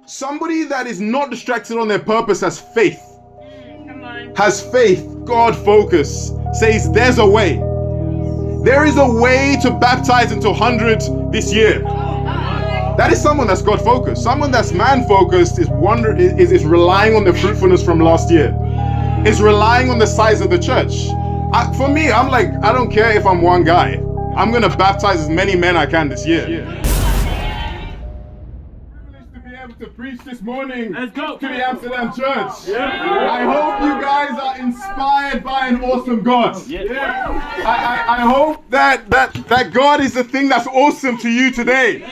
Somebody that is not distracted on their purpose has faith. Come on. Has faith, God focus, says there's a way. There is a way to baptize into 100 this year. That is someone that's God focused. Someone that's man focused is relying on the fruitfulness from last year. Is relying on the size of the church. For me, I'm like, I don't care if I'm one guy. I'm gonna baptize as many men I can this year. Privileged to be able to preach this morning to the Amsterdam church. I hope you guys are inspired by an awesome God. I hope that God is the thing that's awesome to you today.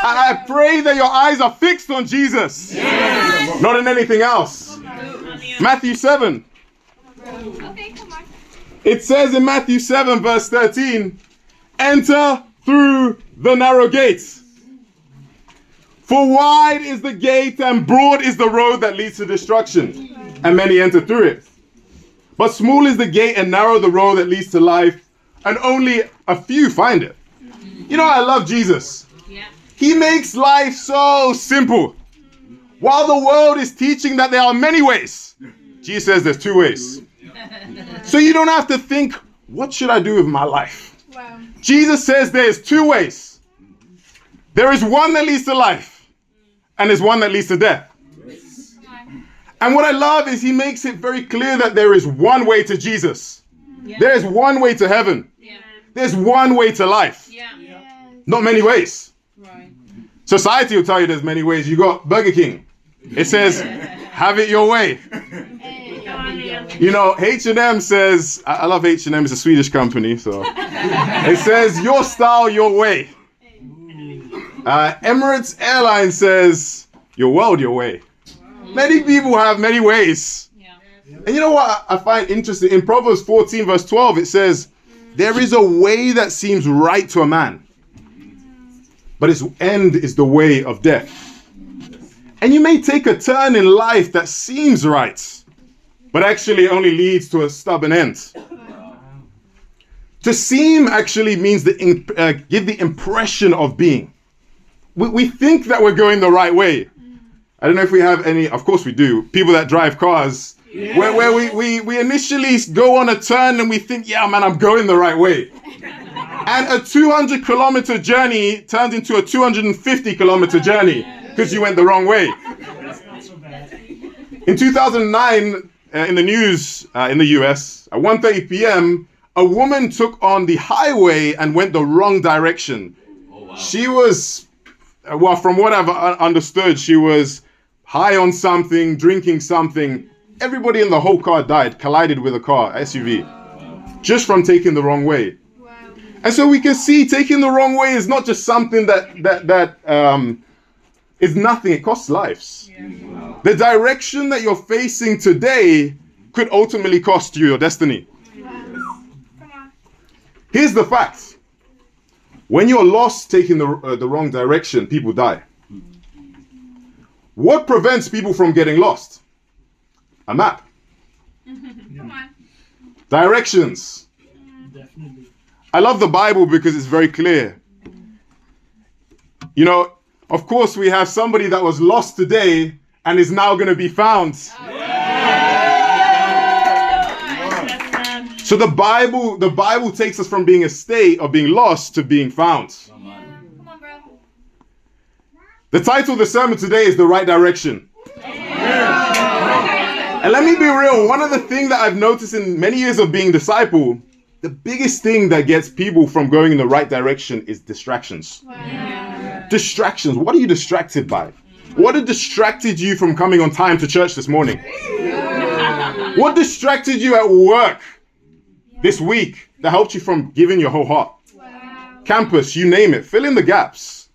I pray that your eyes are fixed on Jesus, not in anything else. Matthew 7. Okay, come on. It says in Matthew 7 verse 13, enter through the narrow gate. For wide is the gate and broad is the road that leads to destruction, and many enter through it. But small is the gate and narrow the road that leads to life, and only a few find it. You know, I love Jesus. He makes life so simple. While the world is teaching that there are many ways, Jesus says there's two ways. So you don't have to think, what should I do with my life? Wow. Jesus says there's two ways. There is one that leads to life, and there's one that leads to death. And what I love is he makes it very clear that there is one way to Jesus. There is one way to heaven. There's one way to life. Not many ways. Society will tell you there's many ways. You got Burger King. It says, have it your way. You know, H&M says, I love H&M, it's a Swedish company, so. It says, your style, your way. Emirates Airlines says, your world, your way. Many people have many ways. And you know what I find interesting? In Proverbs 14 verse 12, it says, there is a way that seems right to a man, but its end is the way of death. And you may take a turn in life that seems right, but actually only leads to a stubborn end. To seem actually means give the impression of being. We think that we're going the right way. I don't know if we have any, of course we do, people that drive cars, where we initially go on a turn and we think, yeah man, I'm going the right way. And a 200-kilometer journey turns into a 250-kilometer journey because you went the wrong way. In 2009, in the news in the US, at 1:30 p.m., a woman took on the highway and went the wrong direction. She was, well, from what I've understood, she was high on something, drinking something. Everybody in the whole car died, collided with a car, SUV, just from taking the wrong way. And so we can see taking the wrong way is not just something that is nothing. It costs lives. The direction that you're facing today could ultimately cost you your destiny. Here's the fact. When you're lost taking the wrong direction, people die. What prevents people from getting lost? A map. Come on. Directions. Definitely. I love the Bible because it's very clear. You know, of course, we have somebody that was lost today and is now going to be found. So the Bible takes us from being a state of being lost to being found. Come on, bro. The title of the sermon today is The Right Direction. And let me be real, one of the things that I've noticed in many years of being disciple, the biggest thing that gets people from going in the right direction is distractions. Distractions. What are you distracted by? What had distracted you from coming on time to church this morning? What distracted you at work this week that helped you from giving your whole heart? Campus, you name it. Fill in the gaps.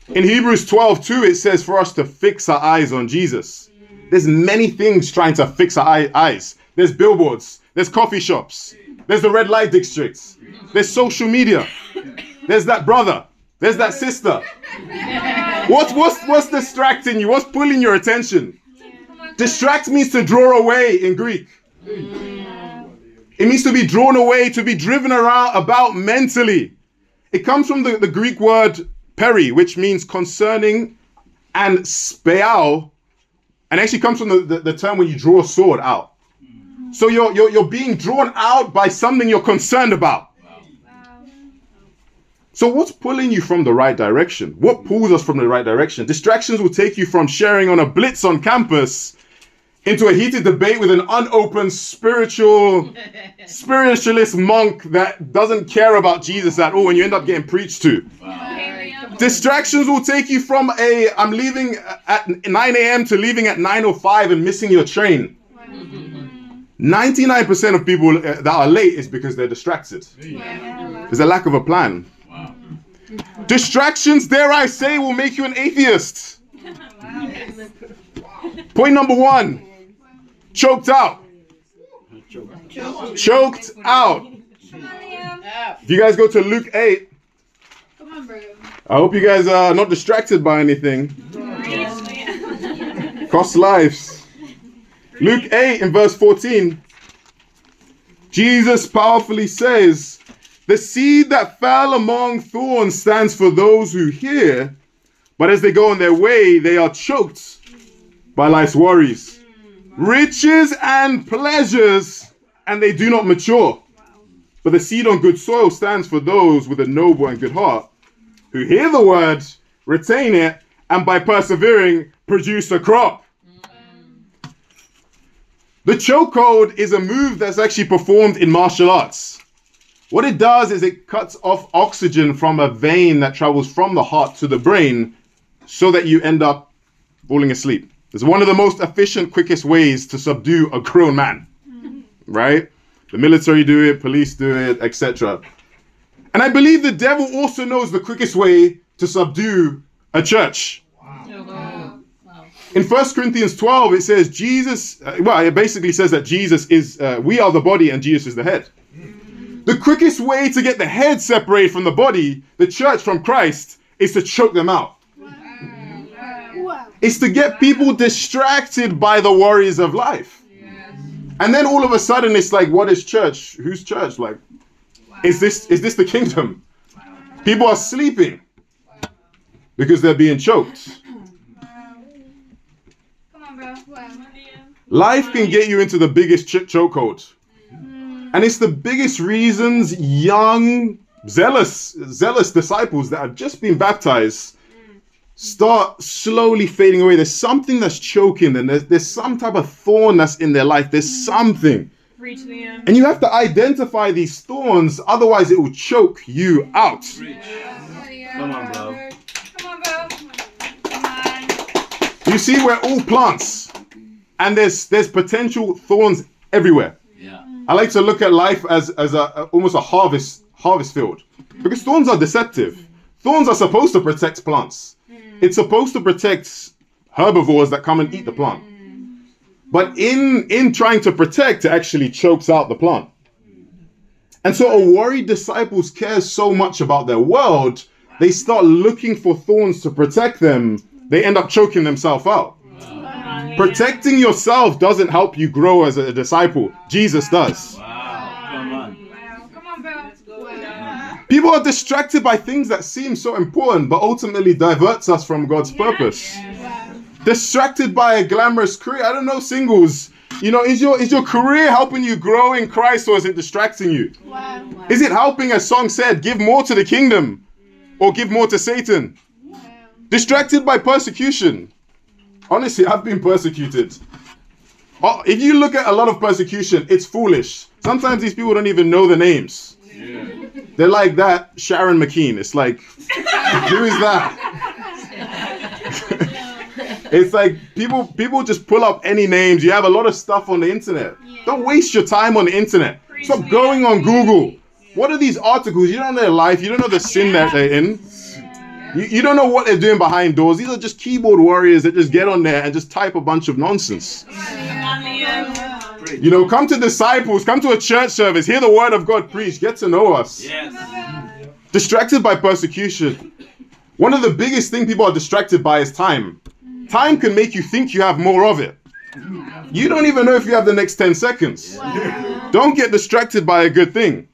In Hebrews 12:2, it says for us to fix our eyes on Jesus. There's many things trying to fix our eyes. There's billboards. There's coffee shops. There's the red light districts. There's social media. There's that brother. There's that sister. What's distracting you? What's pulling your attention? Distract means to draw away in Greek. It means to be drawn away, to be driven about mentally. It comes from the Greek word peri, which means concerning and speao, and actually comes from the term when you draw a sword out. So you're being drawn out by something you're concerned about. So what's pulling you from the right direction? What pulls us from the right direction? Distractions will take you from sharing on a blitz on campus into a heated debate with an unopened spiritualist monk that doesn't care about Jesus at all, and you end up getting preached to. Distractions will take you from I'm leaving at 9 a.m. to leaving at 9:05 and missing your train. 99% of people that are late is because they're distracted. There's a lack of a plan. Distractions, dare I say, will make you an atheist. Point number 1. Choked out. Choked out. If you guys go to Luke 8, I hope you guys are not distracted by anything. Cost lives. Luke 8 in verse 14. Jesus powerfully says, the seed that fell among thorns stands for those who hear, but as they go on their way, they are choked by life's worries, riches and pleasures, and they do not mature. But the seed on good soil stands for those with a noble and good heart, who hear the word, retain it, and by persevering, produce a crop. The chokehold is a move that's actually performed in martial arts. What it does is it cuts off oxygen from a vein that travels from the heart to the brain so that you end up falling asleep. It's one of the most efficient, quickest ways to subdue a grown man, right? The military do it, police do it, etc. And I believe the devil also knows the quickest way to subdue a church. Wow. In 1 Corinthians 12, it says it basically says that Jesus is, we are the body and Jesus is the head. The quickest way to get the head separated from the body, the church from Christ, is to choke them out. It's to get people distracted by the worries of life. And then all of a sudden it's like, what is church? Who's church? Like, is this the kingdom? People are sleeping because they're being choked. Come on, bro. Life can get you into the biggest chokehold. And it's the biggest reasons young, zealous disciples that have just been baptized start slowly fading away. There's something that's choking them. There's some type of thorn that's in their life. There's something. Reach the end. And you have to identify these thorns, otherwise it will choke you out. Come on, bro. Come on, bro. Come on. You see, we're all plants. And there's potential thorns everywhere. Yeah. I like to look at life as almost a harvest field. Because thorns are deceptive. Thorns are supposed to protect plants. It's supposed to protect herbivores that come and eat the plant. But in trying to protect, it actually chokes out the plant. And so a worried disciple cares so much about their world, they start looking for thorns to protect them. They end up choking themselves out. Protecting yourself doesn't help you grow as a disciple. Jesus does. Wow. Come on. Come on, bro. People are distracted by things that seem so important, but ultimately diverts us from God's purpose. Distracted by a glamorous career. I don't know, singles. You know, is your career helping you grow in Christ, or is it distracting you? Is it helping, as song said, give more to the kingdom or give more to Satan? Distracted by persecution. Honestly, I've been persecuted. If you look at a lot of persecution, it's foolish. Sometimes these people don't even know the names. Yeah. They're like that Sharon McKean. It's like, who is that? It's like people just pull up any names. You have a lot of stuff on the internet. Yeah. Don't waste your time on the internet. Stop going on Google. What are these articles? You don't know their life. You don't know the sin that they're in. You don't know what they're doing behind doors. These are just keyboard warriors that just get on there and just type a bunch of nonsense. You know, come to disciples, come to a church service, hear the word of God preached, get to know us. Yes. Distracted by persecution. One of the biggest things people are distracted by is time. Time can make you think you have more of it. You don't even know if you have the next 10 seconds. Wow. Don't get distracted by a good thing.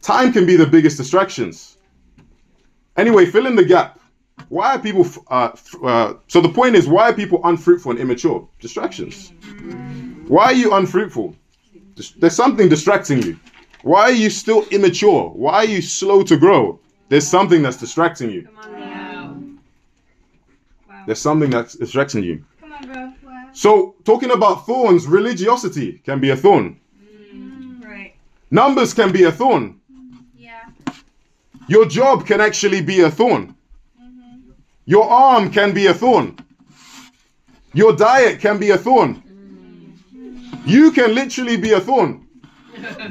Time can be the biggest distractions. Anyway, fill in the gap. why are people, so the point is, why are people unfruitful and immature? Distractions. Why are you unfruitful? There's something distracting you. Why are you still immature? Why are you slow to grow? There's something that's distracting you. Come on now. Wow. There's something that's distracting you. Come on, bro. Wow. So, talking about thorns, religiosity can be a thorn. Right. Numbers can be a thorn. Yeah. Your job can actually be a thorn. Your arm can be a thorn. Your diet can be a thorn. You can literally be a thorn.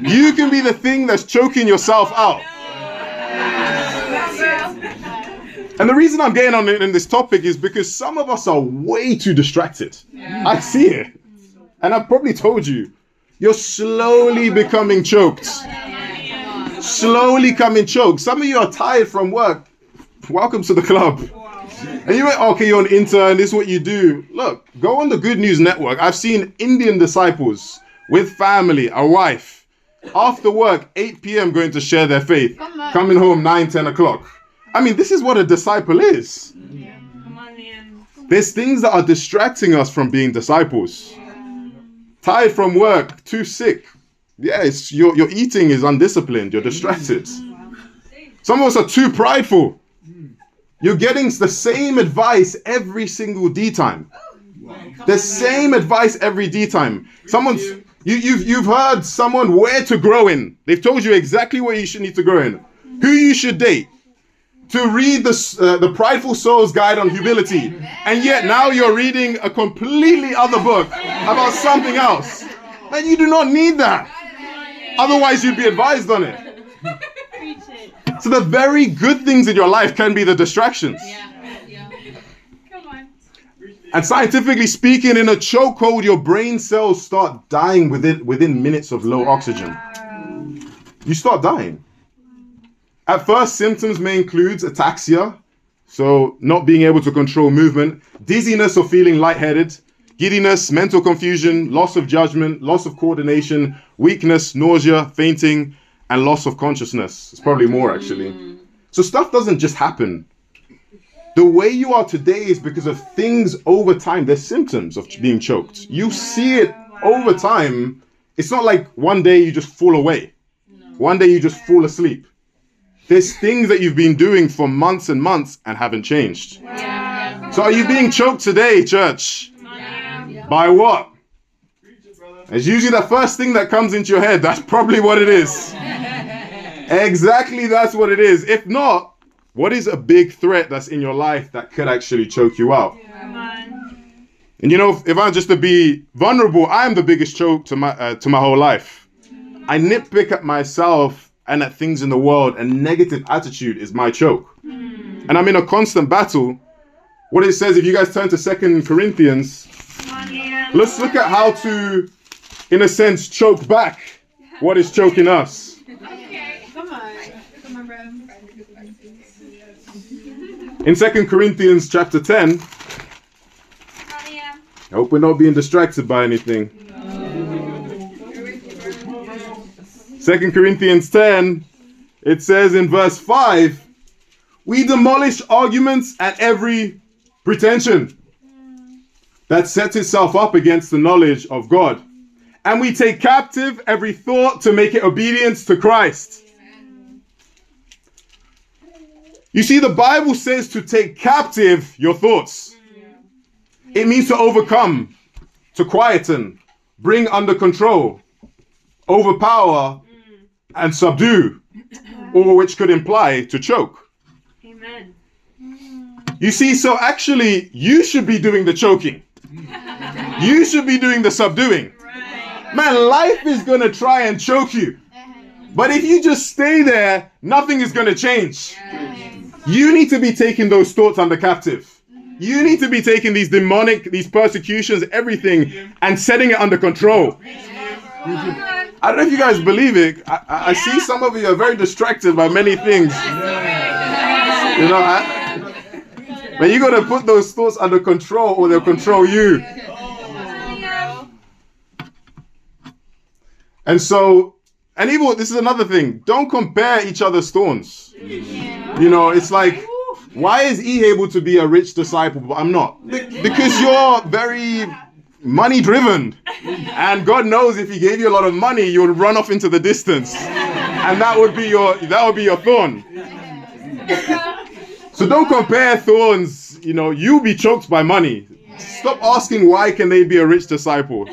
You can be the thing that's choking yourself out. And the reason I'm getting on in this topic is because some of us are way too distracted. I see it. And I've probably told you, you're slowly becoming choked. Slowly coming choked. Some of you are tired from work. Welcome to the club. And you went, okay, you're an intern, this is what you do. Look, go on the Good News Network. I've seen Indian disciples with family, a wife, after work, 8 p.m. going to share their faith, coming home 9, 10 o'clock. I mean, this is what a disciple is. Come on, man. There's things that are distracting us from being disciples. Tired from work, too sick. Yes, your eating is undisciplined, you're distracted. Some of us are too prideful. You're getting the same advice every single D time. The same advice every D time. You've heard someone where to grow in. They've told you exactly what you should need to grow in. Who you should date. To read the Prideful Soul's Guide on Humility. And yet now you're reading a completely other book about something else. And you do not need that. Otherwise you'd be advised on it. Preach it. So the very good things in your life can be the distractions. Come on. And scientifically speaking, in a chokehold, your brain cells start dying within minutes of low oxygen. You start dying. At first, symptoms may include ataxia, so not being able to control movement, dizziness or feeling lightheaded, giddiness, mental confusion, loss of judgment, loss of coordination, weakness, nausea, fainting, and loss of consciousness. It's probably more, actually. So stuff doesn't just happen. The way you are today is because of things over time. There's symptoms of being choked. You see it over time. It's not like one day you just fall away. One day you just fall asleep. There's things that you've been doing for months and months and haven't changed. So are you being choked today, church? By what? It's usually the first thing that comes into your head. That's probably what it is. Exactly, that's what it is. If not, what is a big threat that's in your life that could actually choke you out? And you know, if I'm just to be vulnerable, I'm the biggest choke to my whole life. I nitpick at myself and at things in the world, and negative attitude is my choke. And I'm in a constant battle. What it says, if you guys turn to 2 Corinthians, let's look at how to, in a sense, choke back what is choking us. Okay. Come on. Come on, bro. In 2 Corinthians chapter 10, I hope we're not being distracted by anything. 2 Corinthians 10, it says in verse 5, we demolish arguments and every pretension that sets itself up against the knowledge of God. And we take captive every thought to make it obedience to Christ. You see, the Bible says to take captive your thoughts. It means to overcome, to quieten, bring under control, overpower, and subdue, or which could imply to choke. Amen. You see, so actually, you should be doing the choking. You should be doing the subduing. Man, life is going to try and choke you. But if you just stay there, nothing is going to change. You need to be taking those thoughts under captive. You need to be taking these persecutions, everything, and setting it under control. I don't know if you guys believe it. I see some of you are very distracted by many things. You know, but you got to put those thoughts under control or they'll control you. And so, and even this is another thing. Don't compare each other's thorns. You know, it's like Why is he able to be a rich disciple, but I'm not? Because you're very money driven. And God knows if he gave you a lot of money, you would run off into the distance. And that would be your thorn. So don't compare thorns. You'll be choked by money. Stop asking why can they be a rich disciple.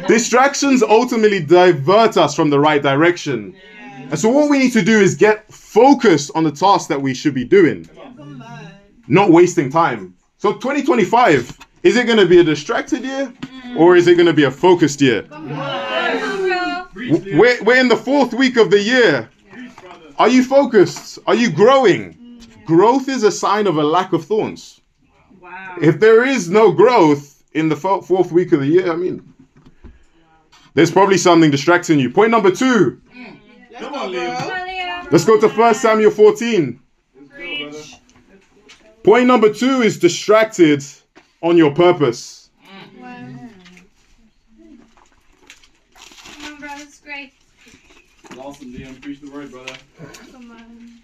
Distractions ultimately divert us from the right direction. And so what we need to do is get focused on the task that we should be doing. Not wasting time. So 2025, is it going to be a distracted year? Or is it going to be a focused year? We're in the 4th week of the year. Are you focused? Are you growing? Growth is a sign of a lack of thorns. Wow. If there is no growth in the 4th week of the year, there's probably something distracting you. Point number 2. Come on, Leo. Let's go to 1 Samuel 14. Point number 2 is distracted on your purpose. Come on, bro. That's great. Awesome, Liam. Preach the word, brother. Come on.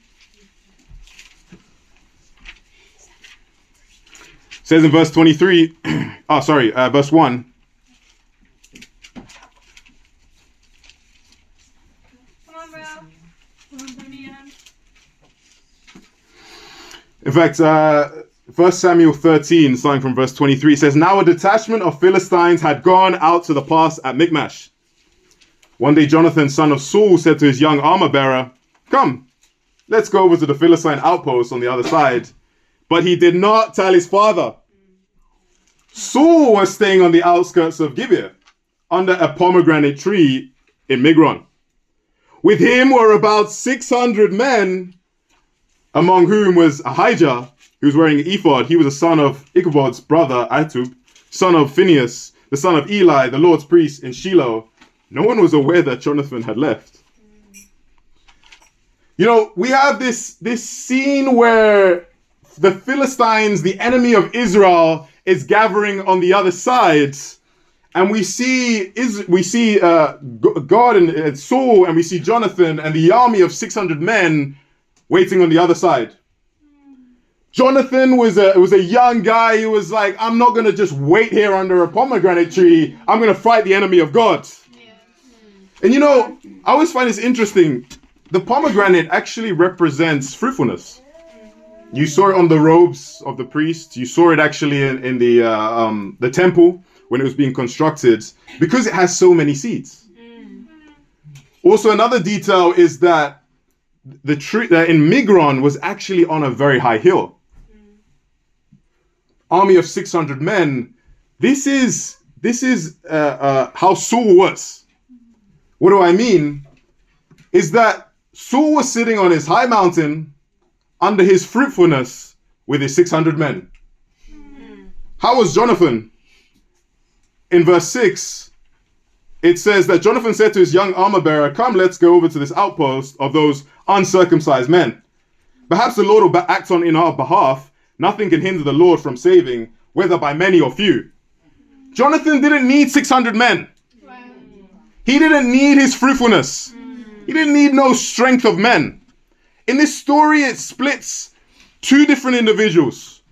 Says in verse 23, verse 1. Come on, bro. Come on, Damian. In fact, 1 Samuel 13, starting from verse 23, says, Now a detachment of Philistines had gone out to the pass at Michmash. One day Jonathan, son of Saul, said to his young armor-bearer, Come, let's go over to the Philistine outpost on the other side. But he did not tell his father. Saul was staying on the outskirts of Gibeah, under a pomegranate tree in Migron. With him were about 600 men, among whom was Ahijah, who was wearing an ephod. He was a son of Ichabod's brother, Ahitub, son of Phinehas, the son of Eli, the Lord's priest in Shiloh. No one was aware that Jonathan had left. We have this scene where the Philistines, the enemy of Israel, is gathering on the other side, and we see God and Saul, and we see Jonathan and the army of 600 men waiting on the other side. Jonathan was a young guy who was like, I'm not going to just wait here under a pomegranate tree. I'm going to fight the enemy of God. And I always find this interesting. The pomegranate actually represents fruitfulness. You saw it on the robes of the priests. You saw it actually in the temple when it was being constructed, because it has so many seeds. Also, another detail is that the tree in Migron was actually on a very high hill. Army of 600 men. This is how Saul was. What do I mean? Is that Saul was sitting on his high mountain under his fruitfulness with his 600 men. How was Jonathan? In verse 6, it says that Jonathan said to his young armor-bearer, Come, let's go over to this outpost of those uncircumcised men. Perhaps the Lord will act in our behalf. Nothing can hinder the Lord from saving, whether by many or few. Jonathan didn't need 600 men. He didn't need his fruitfulness. He didn't need no strength of men. In this story, it splits 2 different individuals.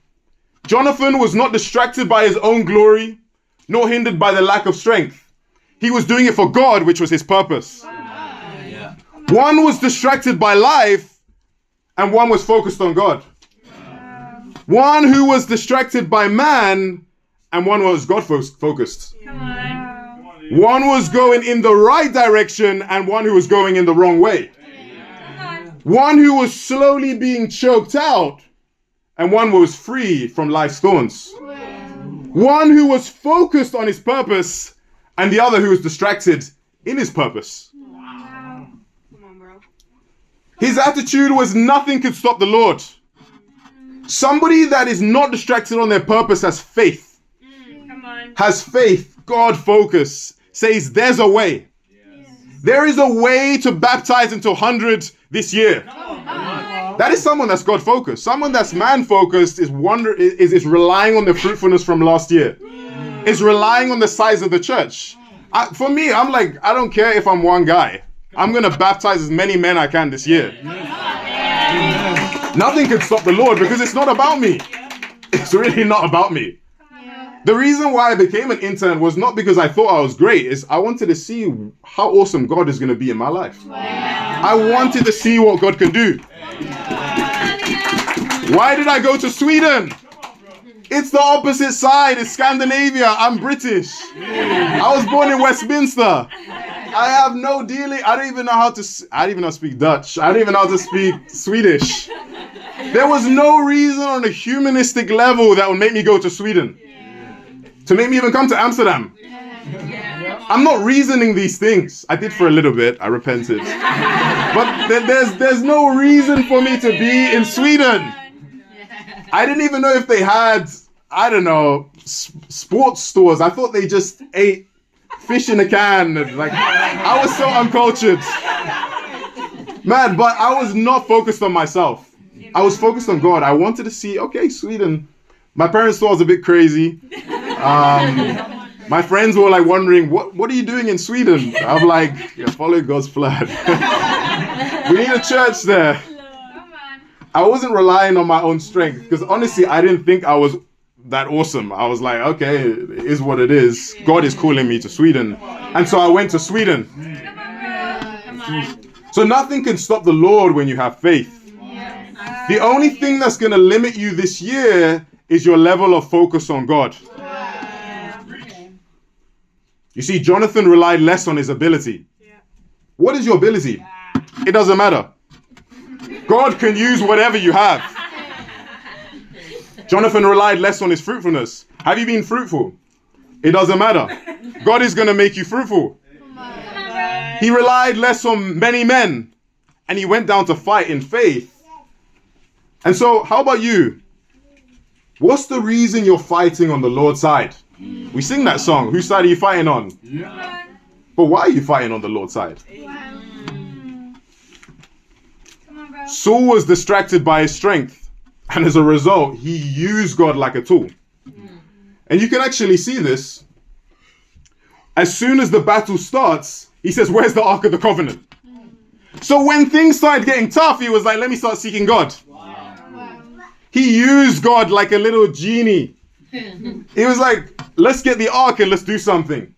Jonathan was not distracted by his own glory, nor hindered by the lack of strength. He was doing it for God, which was his purpose. Yeah. One was distracted by life, and one was focused on God. One who was distracted by man, and one was God focused. Come on. One was going in the right direction, and one who was going in the wrong way. One who was slowly being choked out, and one was free from life's thorns. One who was focused on his purpose, and the other who was distracted in his purpose. Come on, bro. His attitude was nothing could stop the Lord. Somebody that is not distracted on their purpose has faith. Come on. Has faith, God focus, says there's a way. There is a way to baptize into 100 this year. That is someone that's God focused. Someone that's man focused is relying on the fruitfulness from last year. Is relying on the size of the church. For me, I'm like, I don't care if I'm one guy. I'm going to baptize as many men I can this year. Nothing can stop the Lord because it's not about me. It's really not about me. The reason why I became an intern was not because I thought I was great. It's I wanted to see how awesome God is going to be in my life. I wanted to see what God can do. Why did I go to Sweden? It's the opposite side. It's Scandinavia. I'm British. I was born in Westminster. I have no dealing. I don't even know how to speak Dutch. I don't even know how to speak Swedish. There was no reason on a humanistic level that would make me go to Sweden. To make me even come to Amsterdam. I'm not reasoning these things. I did for a little bit. I repented. But there's no reason for me to be in Sweden. I didn't even know if they had, I don't know, sports stores. I thought they just ate fish in a can. Like, I was so uncultured. Man, but I was not focused on myself. I was focused on God. I wanted to see, okay, Sweden. My parents thought I was a bit crazy. My friends were like wondering, what are you doing in Sweden? I'm like, yeah, follow God's plan. We need a church there. I wasn't relying on my own strength because honestly, I didn't think I was that awesome. I was like, okay, it is what it is. God is calling me to Sweden. And so I went to Sweden. So nothing can stop the Lord when you have faith. The only thing that's going to limit you this year is your level of focus on God. You see, Jonathan relied less on his ability. What is your ability? It doesn't matter. God can use whatever you have. Jonathan relied less on his fruitfulness. Have you been fruitful? It doesn't matter. God is going to make you fruitful. He relied less on many men, and he went down to fight in faith. And so, how about you? What's the reason you're fighting on the Lord's side? We sing that song. Whose side are you fighting on? But why are you fighting on the Lord's side? Saul was distracted by his strength, and as a result, he used God like a tool. And you can actually see this. As soon as the battle starts, he says, where's the Ark of the Covenant? So when things started getting tough, he was like, let me start seeking God. He used God like a little genie. He was like, let's get the ark and let's do something.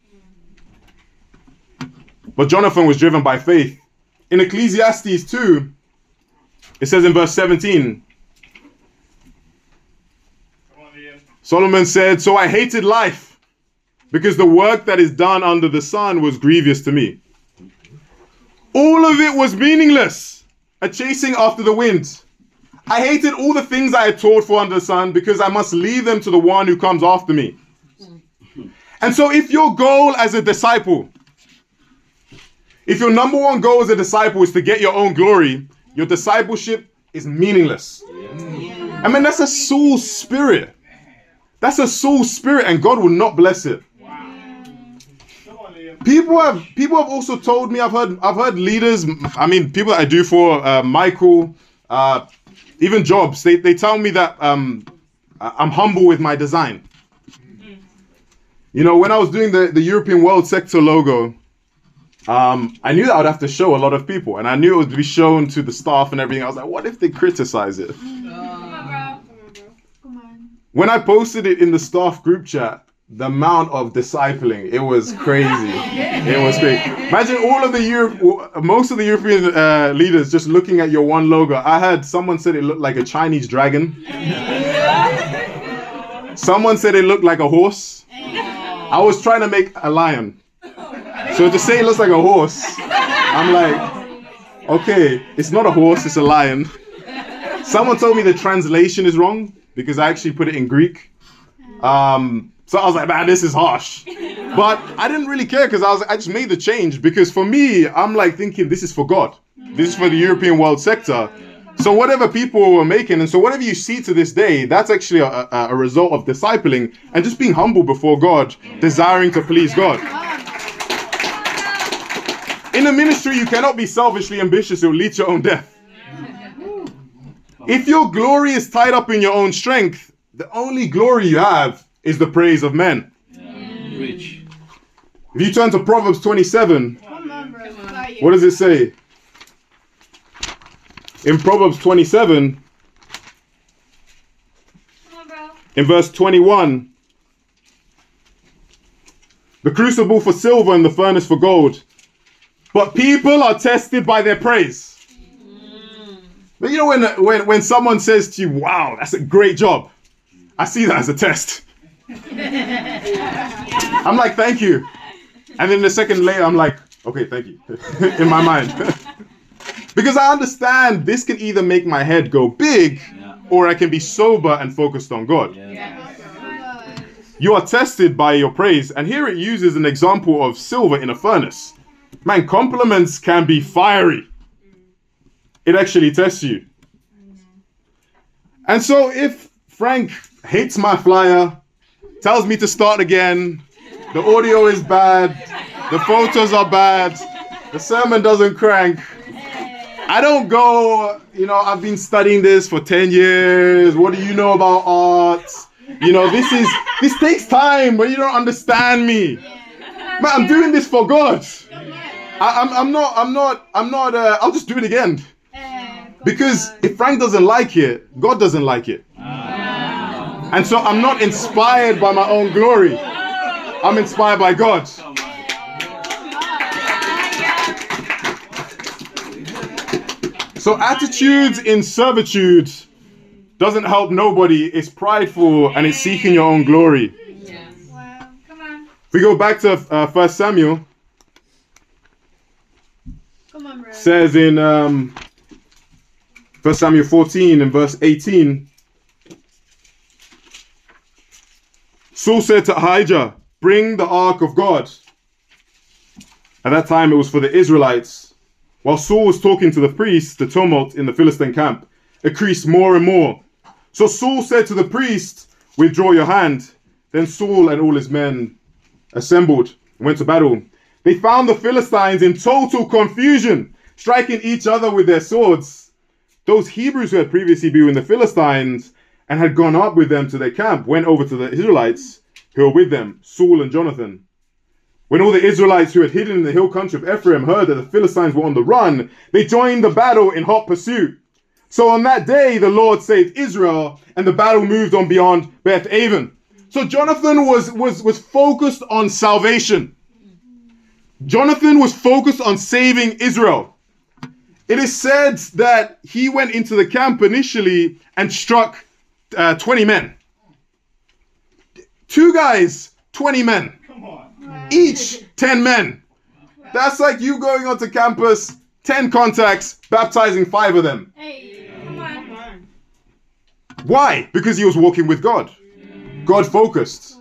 But Jonathan was driven by faith. In Ecclesiastes 2, it says in verse 17, Solomon said, so I hated life because the work that is done under the sun was grievous to me. All of it was meaningless, a chasing after the wind. I hated all the things I had taught for under the sun because I must leave them to the one who comes after me. And so if your goal as a disciple, if your number one goal as a disciple is to get your own glory, your discipleship is meaningless. I mean, that's a soul spirit. That's a soul spirit, and God will not bless it. People have also told me, I've heard leaders, I mean, people that I do for, Michael, even jobs, they tell me that I'm humble with my design. You know, when I was doing the European World Sector logo, I knew that I would have to show a lot of people, and I knew it would be shown to the staff and everything. I was like, what if they criticize it? When I posted it in the staff group chat, the amount of discipling, it was crazy. It was crazy. Imagine all of most of the European leaders just looking at your one logo. I had someone said it looked like a Chinese dragon. Someone said it looked like a horse. I was trying to make a lion. So to say it looks like a horse, I'm like, okay, it's not a horse, it's a lion. Someone told me the translation is wrong because I actually put it in Greek. So I was like, man, this is harsh. But I didn't really care because I just made the change because for me, I'm like thinking this is for God. This is for the European World Sector. So whatever people were making, and so whatever you see to this day, that's actually a result of discipling and just being humble before God, desiring to please God. In a ministry, you cannot be selfishly ambitious. It will lead to your own death. If your glory is tied up in your own strength, the only glory you have is the praise of men. Rich. If you turn to Proverbs 27, what does it say? In Proverbs 27, on, bro. In verse 21, the crucible for silver and the furnace for gold. But people are tested by their praise. But you know when someone says to you, wow, that's a great job. I see that as a test. I'm like, thank you. And then a second later, I'm like, okay, thank you. In my mind. Because I understand this can either make my head go big or I can be sober and focused on God. You are tested by your praise. And here it uses an example of silver in a furnace. Man, compliments can be fiery. It actually tests you. And so if Frank hates my flyer, tells me to start again, the audio is bad, the photos are bad, the sermon doesn't crank, I don't go, I've been studying this for 10 years. What do you know about art? This takes time, but you don't understand me. Man, I'm doing this for God. I'll just do it again. Because if Frank doesn't like it, God doesn't like it. And so I'm not inspired by my own glory. I'm inspired by God. So attitudes in servitude doesn't help nobody. It's prideful and it's seeking your own glory. Wow. Come on. If we go back to 1 Samuel, Come on, bro. says in 1 Samuel 14 and verse 18, Saul said to Ahijah, bring the ark of God. At that time it was for the Israelites. While Saul was talking to the priests, the tumult in the Philistine camp increased more and more. So Saul said to the priest, withdraw your hand. Then Saul and all his men assembled and went to battle. They found the Philistines in total confusion, striking each other with their swords. Those Hebrews who had previously been with the Philistines and had gone up with them to their camp went over to the Israelites who were with them, Saul and Jonathan. When all the Israelites who had hidden in the hill country of Ephraim heard that the Philistines were on the run, they joined the battle in hot pursuit. So on that day, the Lord saved Israel, and the battle moved on beyond Beth Aven. So Jonathan was focused on salvation. Jonathan was focused on saving Israel. It is said that he went into the camp initially and struck 20 men. 2 guys, 20 men. Each 10 men. That's like you going onto campus, 10 contacts, baptizing 5 of them. Hey, come on. Why? Because he was walking with God. God focused.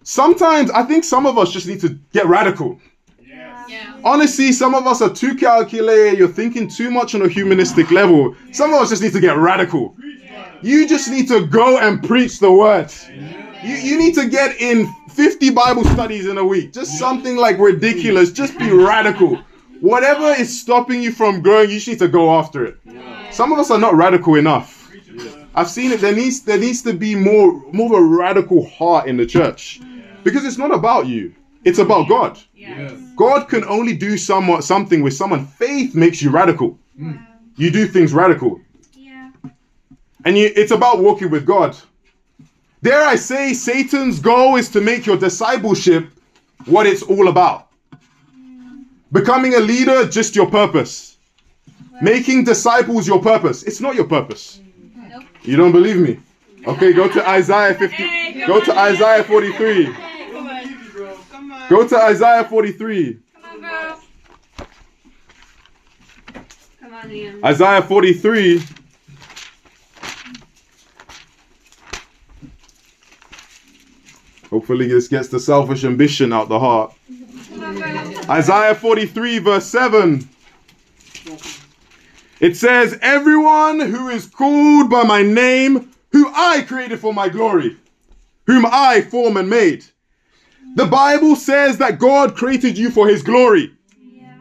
Sometimes I think some of us just need to get radical. Yeah. Honestly, some of us are too calculated. You're thinking too much on a humanistic level. Some of us just need to get radical. You just need to go and preach the word. You need to get in 50 Bible studies in a week. Just something like ridiculous. Just be radical. Whatever is stopping you from growing, you just need to go after it. Some of us are not radical enough. I've seen it. There needs to be more of a radical heart in the church. Because it's not about you. It's about God. God can only do something with someone. Faith makes you radical. You do things radical. Yeah. And it's about walking with God. Dare I say, Satan's goal is to make your discipleship what it's all about. Becoming a leader, just your purpose. Making disciples your purpose. It's not your purpose. Nope. You don't believe me? Okay, go to Isaiah 50. Go to Isaiah 43. Go to Isaiah 43. Come on, bro. Come on, Liam. Isaiah 43. Hopefully this gets the selfish ambition out the heart. Come on, bro. Isaiah 43 verse 7. It says, everyone who is called by my name, who I created for my glory, whom I formed and made. The Bible says that God created you for his glory. Yeah.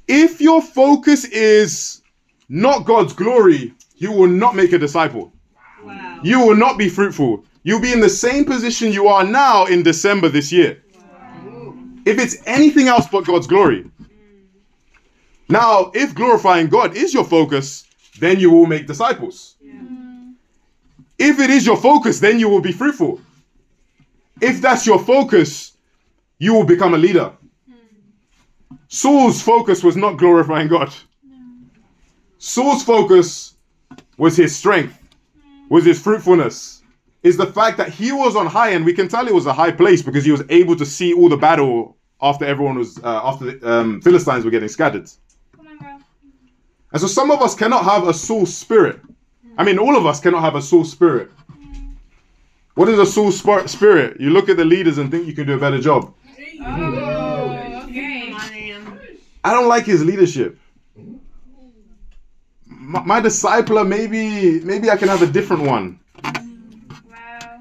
If your focus is not God's glory, you will not make a disciple. Wow. You will not be fruitful. You'll be in the same position you are now in December this year. Wow. If it's anything else but God's glory. Now, if glorifying God is your focus, then you will make disciples. Yeah. If it is your focus, then you will be fruitful. If that's your focus, you will become a leader. Saul's focus was not glorifying God. Saul's focus was his strength, was his fruitfulness, is the fact that he was on high, and we can tell it was a high place because he was able to see all the battle after everyone was, after the Philistines were getting scattered. Come on, bro. And so some of us cannot have a Saul spirit. I mean, all of us cannot have a Saul spirit. What is a Saul spirit? You look at the leaders and think you can do a better job. Oh, okay. I don't like his leadership. My discipler, maybe I can have a different one. Wow.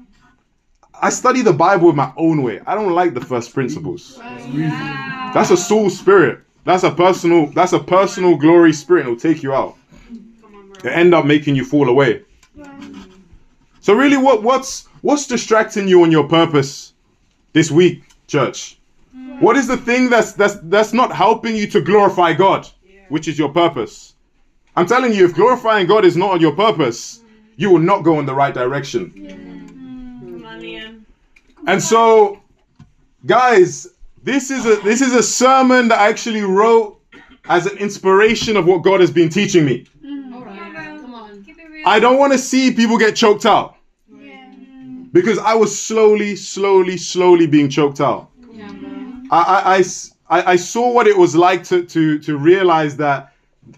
I study the Bible in my own way. I don't like the first principles. Wow. That's a Saul spirit. That's a personal glory spirit. It'll take you out. It'll end up making you fall away. So really, what's distracting you on your purpose this week, church? What is the thing that's not helping you to glorify God, which is your purpose? I'm telling you, if glorifying God is not on your purpose, you will not go in the right direction. And so, guys, this is a sermon that I actually wrote as an inspiration of what God has been teaching me. Come on. Keep it real. I don't want to see people get choked out, Yeah. because I was slowly being choked out. I saw what it was like to realize that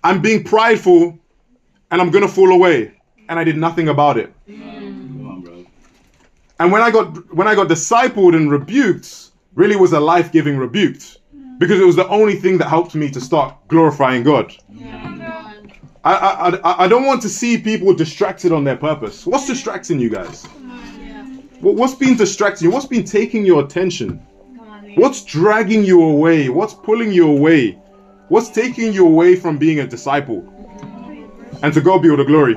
I'm being prideful and I'm gonna fall away, and I did nothing about it. Come on, bro. And when I got discipled and rebuked, really was a life-giving rebuked, because it was the only thing that helped me to start glorifying God. I don't want to see people distracted on their purpose. What's distracting you guys? What's been distracting you? What's been taking your attention? What's dragging you away? What's pulling you away? What's taking you away from being a disciple? And to God be all the glory.